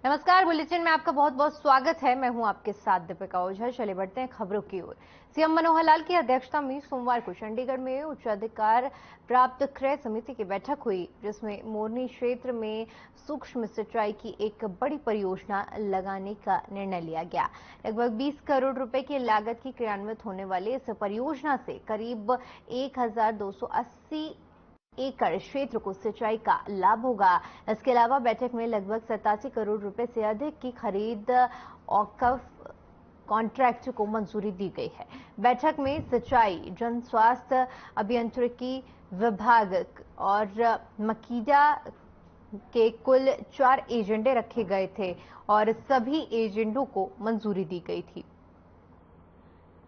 नमस्कार। बुलेटिन में आपका बहुत बहुत स्वागत है। मैं हूं आपके साथ दीपिका ओझा। चले बढ़ते हैं खबरों की ओर। सीएम मनोहर लाल की अध्यक्षता में सोमवार को चंडीगढ़ में उच्चाधिकार प्राप्त क्रय समिति की बैठक हुई, जिसमें मोरनी क्षेत्र में सूक्ष्म सिंचाई की एक बड़ी परियोजना लगाने का निर्णय लिया गया। लगभग 20 करोड़ रुपए की लागत की क्रियान्वित होने वाली इस परियोजना से करीब 1280 एकड़ क्षेत्र को सिंचाई का लाभ होगा। इसके अलावा बैठक में लगभग 87 करोड़ रुपए से अधिक की खरीद औकफ कॉन्ट्रैक्ट को मंजूरी दी गई है। बैठक में सिंचाई, जन स्वास्थ्य अभियांत्रिकी विभाग और मकीडा के कुल 4 एजेंडे रखे गए थे और सभी एजेंडों को मंजूरी दी गई थी।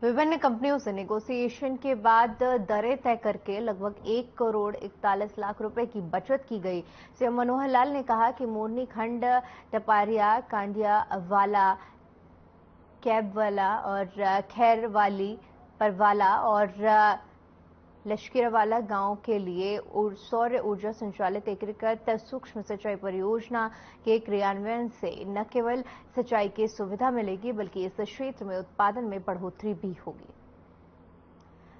विभिन्न कंपनियों से नेगोशिएशन के बाद दरें तय करके लगभग 1 करोड़ 41 लाख रुपए की बचत की गई। सीएम मनोहर लाल ने कहा कि मोरनी खंड टपारिया, कांडियावाला, कैबवाला और खैरवाली, परवाला और लश्करवाला गांव के लिए सौर ऊर्जा संचालित एकीकृत सूक्ष्म सिंचाई परियोजना के क्रियान्वयन से न केवल सिंचाई की सुविधा मिलेगी, बल्कि इस क्षेत्र में उत्पादन में बढ़ोतरी भी होगी।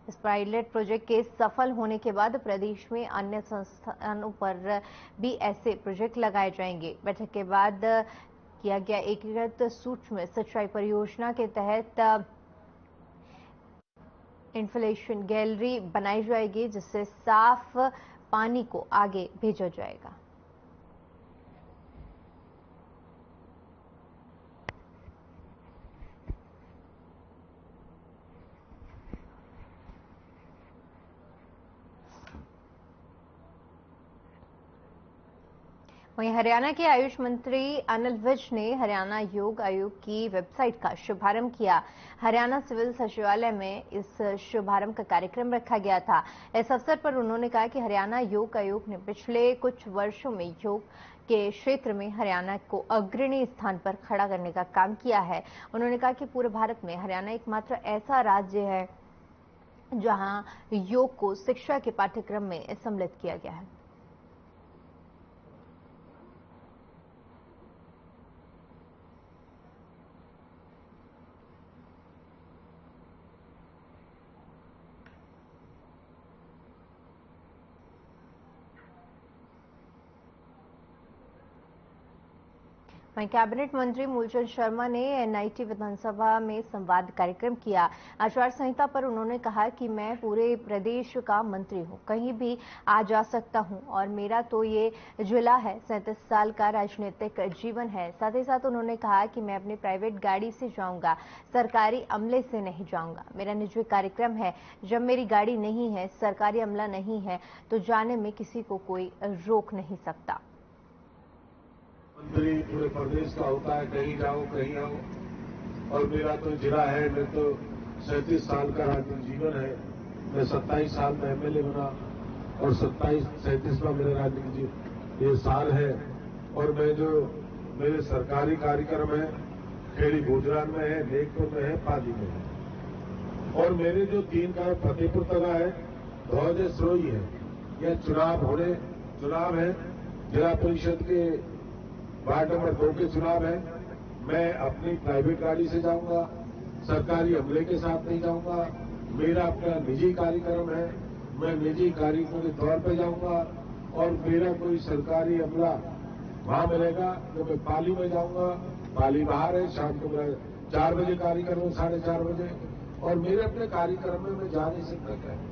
इस पायलट प्रोजेक्ट के सफल होने के बाद प्रदेश में अन्य संस्थानों पर भी ऐसे प्रोजेक्ट लगाए जाएंगे। बैठक के बाद किया गया एकीकृत सूक्ष्म सिंचाई परियोजना के तहत इन्फ्लेशन गैलरी बनाई जाएगी, जिससे साफ पानी को आगे भेजा जाएगा। वहीं हरियाणा के आयुष मंत्री अनिल विज ने हरियाणा योग आयोग की वेबसाइट का शुभारंभ किया। हरियाणा सिविल सचिवालय में इस शुभारंभ का कार्यक्रम रखा गया था। इस अवसर पर उन्होंने कहा कि हरियाणा योग आयोग ने पिछले कुछ वर्षों में योग के क्षेत्र में हरियाणा को अग्रणी स्थान पर खड़ा करने का काम किया है। उन्होंने कहा कि पूरे भारत में हरियाणा एकमात्र ऐसा राज्य है जहां योग को शिक्षा के पाठ्यक्रम में सम्मिलित किया गया है। वहीं कैबिनेट मंत्री मूलचंद शर्मा ने एनआईटी विधानसभा में संवाद कार्यक्रम किया। आचार संहिता पर उन्होंने कहा कि मैं पूरे प्रदेश का मंत्री हूं, कहीं भी आ जा सकता हूं और मेरा तो ये जिला है। 37 साल का राजनीतिक जीवन है। साथ ही साथ उन्होंने कहा कि मैं अपनी प्राइवेट गाड़ी से जाऊंगा, सरकारी अमले से नहीं जाऊंगा। मेरा निजी कार्यक्रम है। जब मेरी गाड़ी नहीं है, सरकारी अमला नहीं है, तो जाने में किसी को कोई रोक नहीं सकता। मंत्री पूरे प्रदेश का होता है, कहीं जाओ कहीं आओ, और मेरा तो जिला है। मैं तो 37 साल का राजनीतिक जीवन है। मैं 27 साल में एमएलए बना और 37वां मेरा राजनीतिक ये साल है। और मैं जो मेरे सरकारी कार्यक्रम है, खेड़ी गुजरात में है, लेखपुर में है, पाली में है। और मेरे जो 3 गांव फतेहपुर तला है, धौज सरोई है। यह चुनाव है जिला परिषद के वार्ड नंबर 2 के चुनाव है। मैं अपनी प्राइवेट गाड़ी से जाऊंगा, सरकारी अमले के साथ नहीं जाऊंगा। मेरा अपना निजी कार्यक्रम है, मैं निजी कार्यक्रम के तौर पे जाऊंगा और मेरा कोई सरकारी अमला वहां मिलेगा तो मैं पाली में जाऊंगा। पाली बाहर है, शाम को मेरा 4 बजे कार्यक्रम है, 4:30 बजे, और मेरे अपने कार्यक्रम में मैं जा नहीं सकता क्या।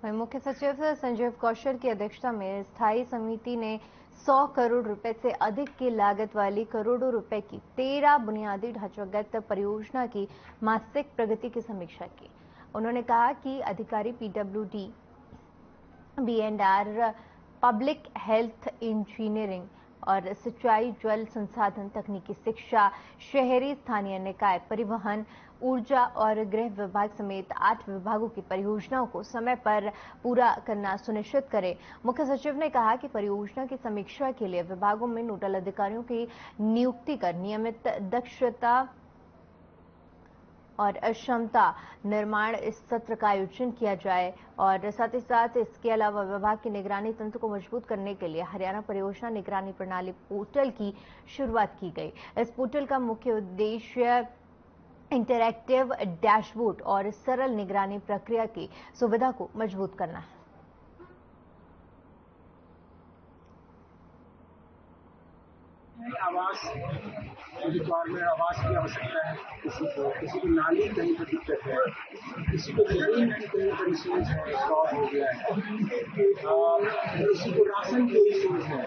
वहीं मुख्य सचिव संजीव कौशल की अध्यक्षता में स्थायी समिति ने 100 करोड़ रुपए से अधिक की लागत वाली करोड़ों रुपए की 13 बुनियादी ढांचागत परियोजना की मासिक प्रगति की समीक्षा की। उन्होंने कहा कि अधिकारी पीडब्ल्यूडी, बी&आर, पब्लिक हेल्थ इंजीनियरिंग और सिंचाई, जल संसाधन, तकनीकी शिक्षा, शहरी स्थानीय निकाय, परिवहन, ऊर्जा और गृह विभाग समेत 8 विभागों की परियोजनाओं को समय पर पूरा करना सुनिश्चित करें। मुख्य सचिव ने कहा कि परियोजना की समीक्षा के लिए विभागों में नोडल अधिकारियों की नियुक्ति कर नियमित दक्षता और क्षमता निर्माण इस सत्र का आयोजन किया जाए और साथ ही साथ इसके अलावा विभाग की निगरानी तंत्र को मजबूत करने के लिए हरियाणा परियोजना निगरानी प्रणाली पोर्टल की शुरुआत की गई। इस पोर्टल का मुख्य उद्देश्य इंटरैक्टिव डैशबोर्ड और सरल निगरानी प्रक्रिया की सुविधा को मजबूत करना है। आवास रिक्वायरमेंट, आवास की आवश्यकता है किसी को नाली कहीं पर दिक्कत है, किसी को जमीन की कहीं पर इश्यूज है, शॉर्ट हो गया है, किसी को राशन की इश्यूज है,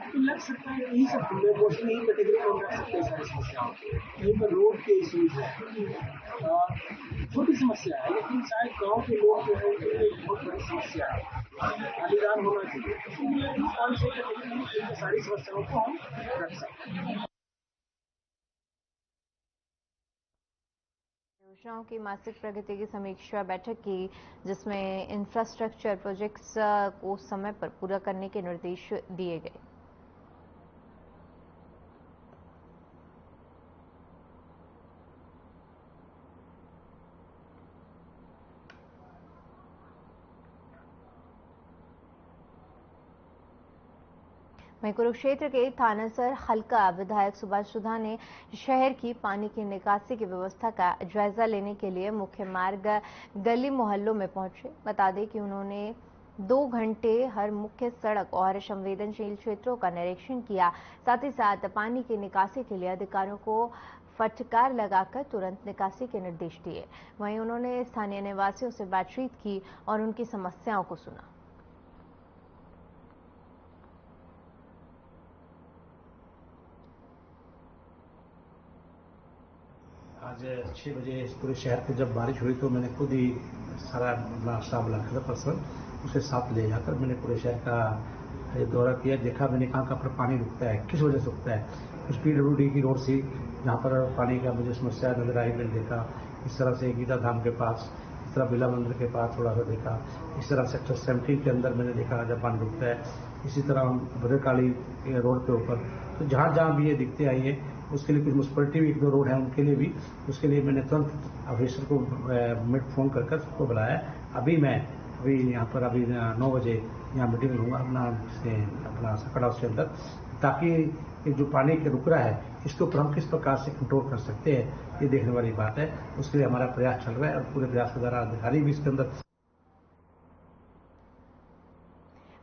तो लग सकता है यही सब मोस्टली यही कैटेगरी में रख सकते हैं सारी समस्याओं। कहीं पर रोड के इश्यूज है, छोटी समस्या है लेकिन शायद गाँव के लोग जो है उनके लिए बहुत बड़ी समस्या है, अधिकार होना चाहिए। सारी समस्याओं को हम रख सकते हैं। योजनाओं की मासिक प्रगति की समीक्षा बैठक की, जिसमें इंफ्रास्ट्रक्चर प्रोजेक्ट्स को समय पर पूरा करने के निर्देश दिए गए। वहीं कुरुक्षेत्र के थानासर हल्का विधायक सुभाष सुधा ने शहर की पानी की निकासी की व्यवस्था का जायजा लेने के लिए मुख्य मार्ग गली मोहल्लों में पहुंचे। बता दें कि उन्होंने 2 घंटे हर मुख्य सड़क और संवेदनशील क्षेत्रों का निरीक्षण किया। साथ ही साथ पानी की निकासी के लिए अधिकारियों को फटकार लगाकर तुरंत निकासी के निर्देश दिए। वहीं उन्होंने स्थानीय निवासियों से बातचीत की और उनकी समस्याओं को सुना। आज 6 बजे पूरे शहर पे जब बारिश हुई तो मैंने खुद ही सारा स्टाफ बुला था पर्सनल, उसे साथ ले जाकर मैंने पूरे शहर का दौरा किया। देखा मैंने कहाँ पर पानी रुकता है, किस वजह से रुकता है। कुछ PWD की रोड थी जहाँ पर पानी का मुझे समस्या नजर आई, मैंने देखा। इस तरह से गीता धाम के पास, इस तरह बिरला मंदिर के पास थोड़ा सा देखा। इस तरह सेक्टर 17 के अंदर मैंने देखा जब पानी रुकता है। इसी तरह भद्रकाली रोड के ऊपर, तो जहाँ जहाँ भी ये दिखते आई है उसके लिए कुछ म्यूनसिपलिटी भी 1-2 रोड है उनके लिए भी, उसके लिए मैंने तुरंत ऑफिसर को फोन कर उसको बुलाया। अभी यहाँ पर 9 बजे यहाँ मीटिंग में लूँगा अपना सकड़ हाउस के अंदर, ताकि जो पानी के रुक रहा है इसके ऊपर हम किस प्रकार से कंट्रोल कर सकते हैं, ये देखने वाली बात है। उसके लिए हमारा प्रयास चल रहा है और पूरे प्रयास के द्वारा अधिकारी भी इसके अंदर।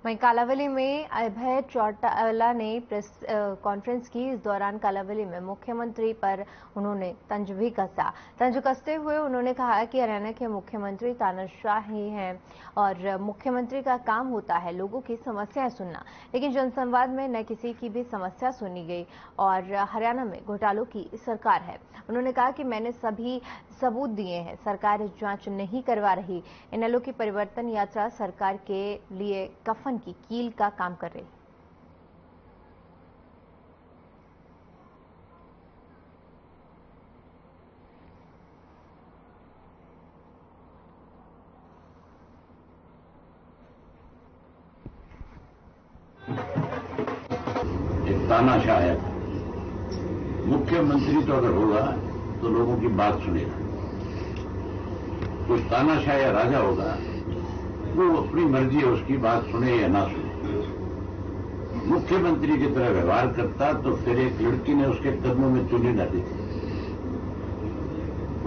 वहीं कालावली में अभय चौटाला ने प्रेस कॉन्फ्रेंस की। इस दौरान कालावली में मुख्यमंत्री पर उन्होंने तंज भी कसा। तंज कसते हुए उन्होंने कहा कि हरियाणा के मुख्यमंत्री तानाशाह ही हैं और मुख्यमंत्री का काम होता है लोगों की समस्याएं सुनना, लेकिन जनसंवाद में न किसी की भी समस्या सुनी गई और हरियाणा में घोटालों की सरकार है। उन्होंने कहा कि मैंने सभी सबूत दिए हैं, सरकार जांच नहीं करवा रही। इनेलो की परिवर्तन यात्रा सरकार के लिए कफन की कील का काम कर रही। एक तानाशाह है, मुख्यमंत्री तो अगर होगा तो लोगों की बात सुनेगा। कोई तानाशाह या राजा होगा, वो अपनी मर्जी है उसकी बात सुने या ना सुने। मुख्यमंत्री की तरह व्यवहार करता तो फिर एक लड़की ने उसके कदमों में चुन्नी डाली थी,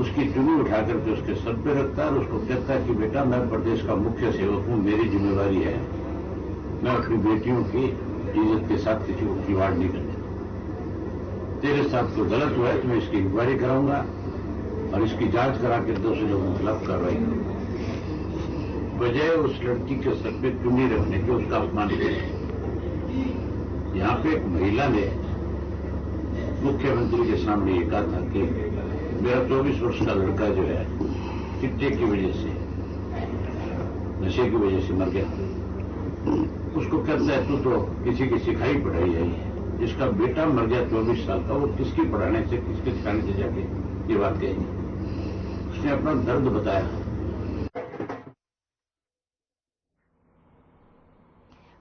उसकी चुन्नी उठा करके उसके सर पे रखता और उसको कहता कि बेटा मैं प्रदेश का मुख्य सेवक हूं, मेरी जिम्मेवारी है, मैं अपनी बेटियों की इज्जत के साथ किसी को खिलवाड़ नहीं करने। तेरे साथ तो गलत हुआ है तो मैं इसकी इंक्वायरी कराऊंगा और इसकी जांच करा के दोषी लोगों के खिलाफ कार्रवाई करूंगा। बजाय उस लड़की के सर पे चुन्नी रखने के उसका अपमान किया। यहां पे एक महिला ने मुख्यमंत्री के सामने ये कहा था कि मेरा 24 वर्ष का लड़का जो है चिट्टे की वजह से, नशे की वजह से मर गया। उसको कहता है तू तो किसी की सिखाई पढ़ाई है, जिसका बेटा मर गया 24 साल का, वो किसकी पढ़ाने से किसके सिखाने से जाके ये बात कही। उसने अपना दर्द बताया।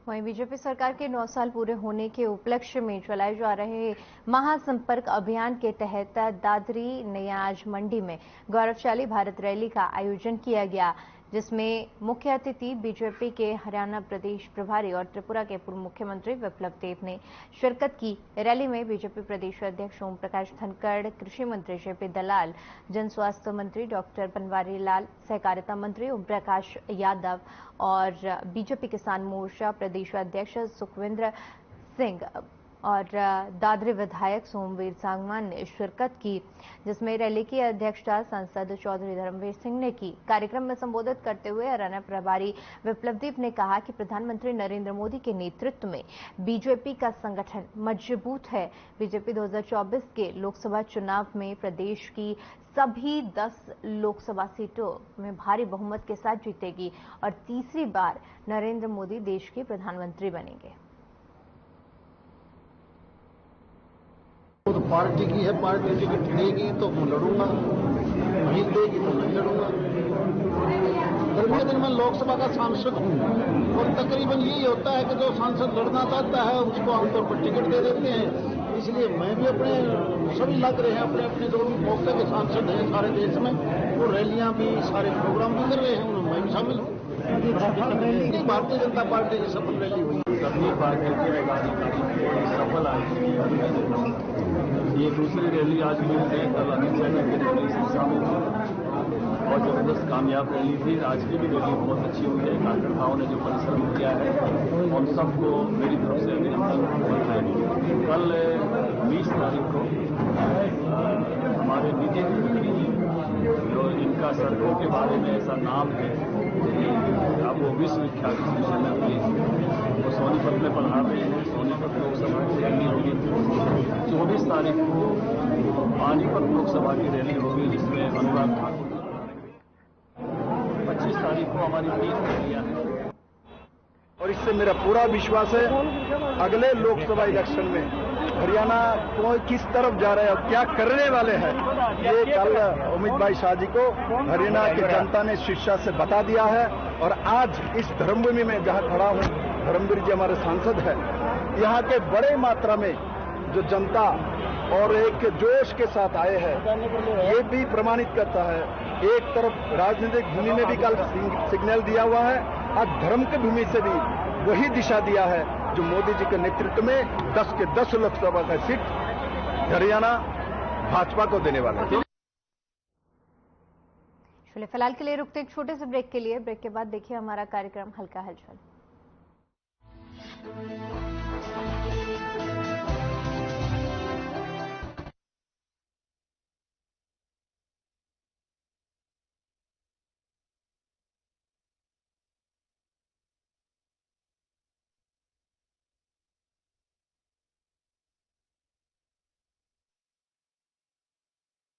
वहीं बीजेपी सरकार के 9 साल पूरे होने के उपलक्ष्य में चलाए जा रहे महासंपर्क अभियान के तहत दादरी नियाज मंडी में गौरवशाली भारत रैली का आयोजन किया गया, जिसमें मुख्य अतिथि बीजेपी के हरियाणा प्रदेश प्रभारी और त्रिपुरा के पूर्व मुख्यमंत्री विप्लव देव ने शिरकत की। रैली में बीजेपी प्रदेश अध्यक्ष ओम प्रकाश धनखड़, कृषि मंत्री जेपी दलाल, जन स्वास्थ्य मंत्री डॉक्टर बनवारी लाल, सहकारिता मंत्री ओम प्रकाश यादव और बीजेपी किसान मोर्चा प्रदेश अध्यक्ष सुखविंदर सिंह और दादरी विधायक सोमवीर सांगवान ने शिरकत की, जिसमें रैली की अध्यक्षता सांसद चौधरी धर्मवीर सिंह ने की। कार्यक्रम में संबोधित करते हुए हरियाणा प्रभारी विप्लव देव ने कहा कि प्रधानमंत्री नरेंद्र मोदी के नेतृत्व में बीजेपी का संगठन मजबूत है। बीजेपी 2024 के लोकसभा चुनाव में प्रदेश की सभी 10 लोकसभा सीटों में भारी बहुमत के साथ जीतेगी और तीसरी बार नरेंद्र मोदी देश के प्रधानमंत्री बनेंगे। तो पार्टी की है, पार्टी टिकट देगी तो मैं लड़ूंगा, नहीं देगी तो नहीं लड़ूंगा। गर्मी के दिन मैं लोकसभा का सांसद हूं और तकरीबन यही होता है कि जो सांसद लड़ना चाहता है उसको आमतौर पर टिकट दे देते हैं। इसलिए मैं भी अपने सभी लग रहे हैं, अपने अपने जो भी मौके के सांसद हैं सारे देश में, वो रैलियां भी सारे प्रोग्राम भी कर रहे हैं, उनमें मैं भी शामिल हूँ। भारतीय जनता पार्टी की सफल रैली हुई, सभी पार्टी के पदाधिकारी सफल आई। ये दूसरी रैली आज हुई है, कल अमित शाह की रैली से शामिल हुई और जबरदस्त कामयाब रैली थी। आज की भी रैली बहुत अच्छी हुई है। कार्यकर्ताओं ने जो परिश्रम किया है और सबको मेरी तरफ से अभिनंदन। कल 20 तारीख को हमारे नितिन गडकरी जी, जो इनका सड़कों के बारे में ऐसा नाम है, अब वो विश्वविख्यात वो सोनीपत में पधार रहे हैं। सोनीपत लोकसभा की रैली होगी। 24 तारीख को पानीपत लोकसभा की रैली होगी, जिसमें अनुराग ठाकुर। 25 तारीख को हमारी 3 रैलियां हैं और इससे मेरा पूरा विश्वास है अगले लोकसभा इलेक्शन में हरियाणा को किस तरफ जा रहे हैं और क्या करने वाले हैं, ये कल अमित भाई शाह जी को हरियाणा की जनता ने शिक्षा से बता दिया है। और आज इस धर्मभूमि में जहां खड़ा हूं, धर्मवीर जी हमारे सांसद हैं, यहाँ के बड़े मात्रा में जो जनता और एक जोश के साथ आए हैं, ये भी प्रमाणित करता है। एक तरफ राजनीतिक भूमि में भी कल सिग्नल दिया हुआ है, आज धर्म की भूमि से भी वही दिशा दिया है जो मोदी जी के नेतृत्व में 10 के 10 लोकसभा का सीट हरियाणा भाजपा को देने वाला है। चलिए फिलहाल के लिए रुकते एक छोटे से ब्रेक के लिए। ब्रेक के बाद देखिए हमारा कार्यक्रम हल्का हलचल।